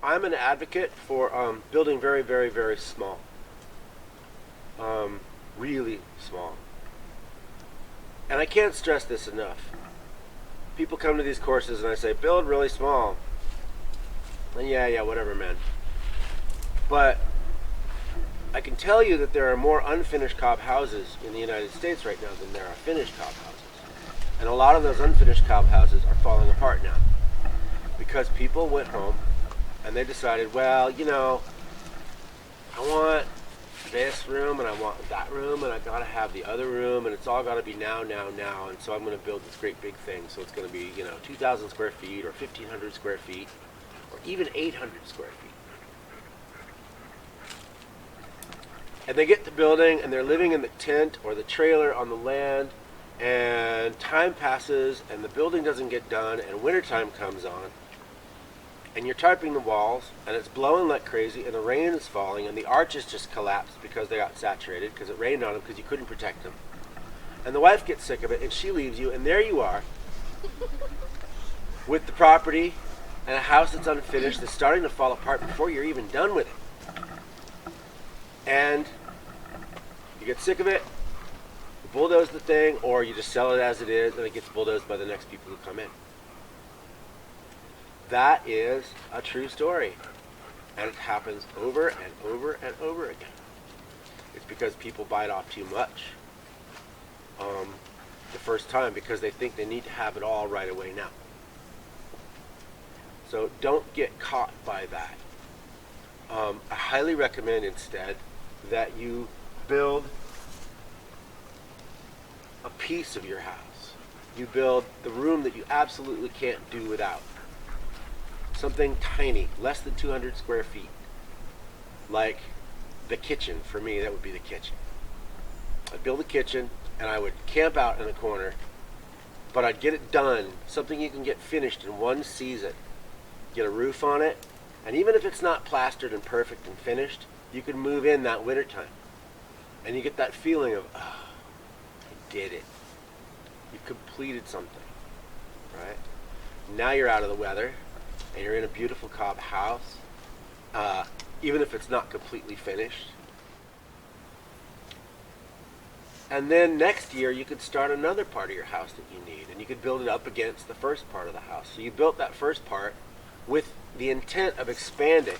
I'm an advocate for building very, very, very small. Really small. And I can't stress this enough. People come to these courses and I say, build really small. And yeah, whatever, man. But I can tell you that there are more unfinished cob houses in the United States right now than there are finished cob houses. And a lot of those unfinished cob houses are falling apart now. Because people went home and they decided, well, I want this room and I want that room and I gotta have the other room and it's all gotta be now, and so I'm gonna build this great big thing. So it's gonna be, 2,000 square feet or 1,500 square feet or even 800 square feet. And they get the building and they're living in the tent or the trailer on the land, and time passes and the building doesn't get done and wintertime comes on. And you're tarping the walls, and it's blowing like crazy, and the rain is falling, and the arches just collapsed because they got saturated, because it rained on them, because you couldn't protect them. And the wife gets sick of it, and she leaves you, and there you are, with the property, and a house that's unfinished, that's starting to fall apart before you're even done with it. And you get sick of it, you bulldoze the thing, or you just sell it as it is, and it gets bulldozed by the next people who come in. That is a true story. And it happens over and over and over again. It's because people bite off too much the first time because they think they need to have it all right away now. So don't get caught by that. I highly recommend instead that you build a piece of your house. You build the room that you absolutely can't do without. Something tiny, less than 200 square feet. Like the kitchen. For me, that would be the kitchen. I'd build a kitchen and I would camp out in a corner, but I'd get it done, something you can get finished in one season. Get a roof on it, and even if it's not plastered and perfect and finished, you can move in that wintertime. And you get that feeling of, oh, I did it. You completed something, right? Now you're out of the weather, and you're in a beautiful cob house, even if it's not completely finished. And then next year you could start another part of your house that you need, and you could build it up against the first part of the house. So you built that first part with the intent of expanding,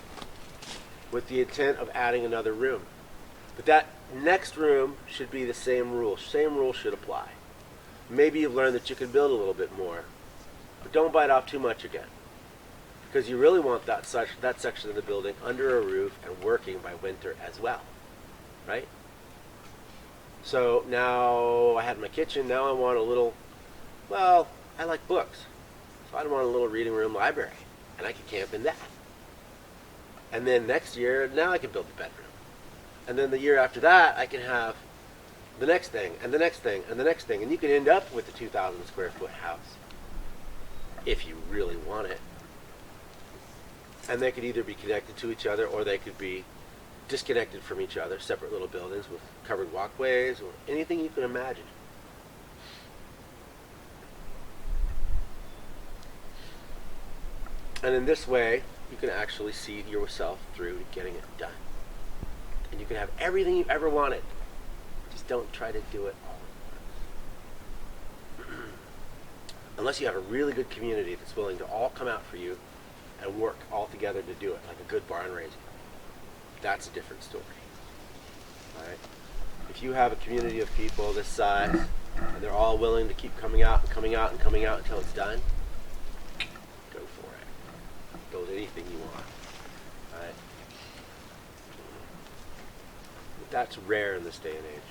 with the intent of adding another room. But that next room should be the same rule. Same rule should apply. Maybe you've learned that you can build a little bit more, but don't bite off too much again. Because you really want that section of the building under a roof and working by winter as well, right? So now I had my kitchen, now I want a little, well, I like books. So I want a little reading room library, and I can camp in that. And then next year, now I can build the bedroom. And then the year after that, I can have the next thing, and the next thing, and the next thing. And you can end up with a 2,000 square foot house, if you really want it. And they could either be connected to each other or they could be disconnected from each other, separate little buildings with covered walkways or anything you can imagine. And in this way, you can actually see yourself through to getting it done. And you can have everything you ever wanted. Just don't try to do it all at once. Unless you have a really good community that's willing to all come out for you and work all together to do it, like a good barn raising. That's a different story. All right? If you have a community of people this size, and they're all willing to keep coming out and coming out and coming out until it's done, go for it. Build anything you want. All right? But that's rare in this day and age.